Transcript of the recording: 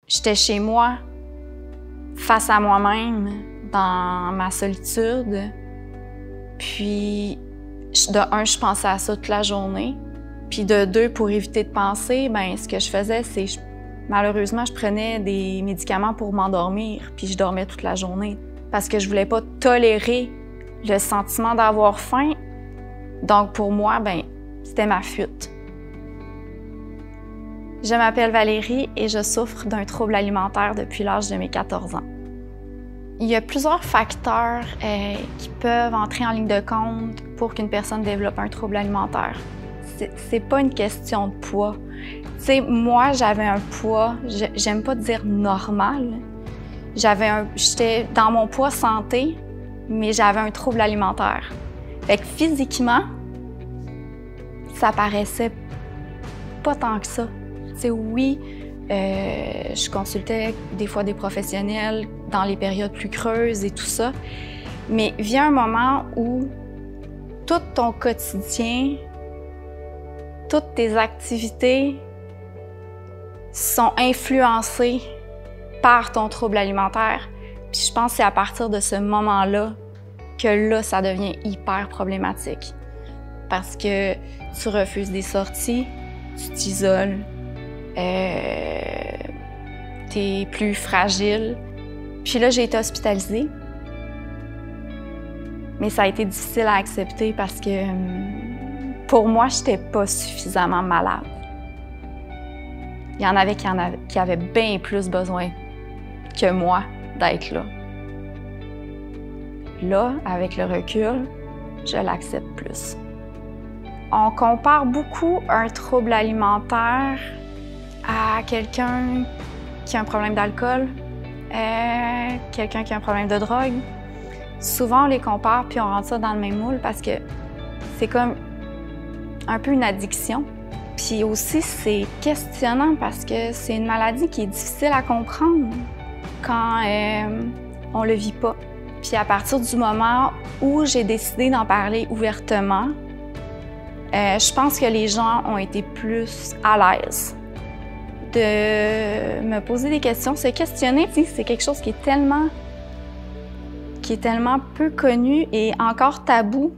J'étais chez moi, face à moi-même, dans ma solitude. Puis, de un, je pensais à ça toute la journée. Puis de deux, pour éviter de penser, ben ce que je faisais, c'est malheureusement, je prenais des médicaments pour m'endormir, puis je dormais toute la journée. Parce que je voulais pas tolérer le sentiment d'avoir faim. Donc pour moi, ben c'était ma fuite. Je m'appelle Valérie et je souffre d'un trouble alimentaire depuis l'âge de mes 14 ans. Il y a plusieurs facteurs qui peuvent entrer en ligne de compte pour qu'une personne développe un trouble alimentaire. C'est pas une question de poids. Tu sais, moi, j'avais un poids, j'aime pas dire normal. J'étais dans mon poids santé, mais j'avais un trouble alimentaire. Fait que physiquement, ça paraissait pas tant que ça. Tu sais, oui, je consultais des fois des professionnels dans les périodes plus creuses et tout ça, mais vient un moment où tout ton quotidien, toutes tes activités sont influencées par ton trouble alimentaire. Puis je pense que c'est à partir de ce moment-là que là, ça devient hyper problématique. Parce que tu refuses des sorties, tu t'isoles, t'es plus fragile. Puis là, j'ai été hospitalisée. Mais ça a été difficile à accepter parce que pour moi, je n'étais pas suffisamment malade. Il y en avait qui avaient bien plus besoin que moi d'être là. Là, avec le recul, je l'accepte plus. On compare beaucoup un trouble alimentaire à quelqu'un qui a un problème d'alcool, quelqu'un qui a un problème de drogue. Souvent, on les compare puis on rentre ça dans le même moule parce que c'est comme un peu une addiction. Puis aussi, c'est questionnant parce que c'est une maladie qui est difficile à comprendre quand on le vit pas. Puis à partir du moment où j'ai décidé d'en parler ouvertement, je pense que les gens ont été plus à l'aise de me poser des questions, se questionner. C'est quelque chose qui est tellement peu connu et encore tabou.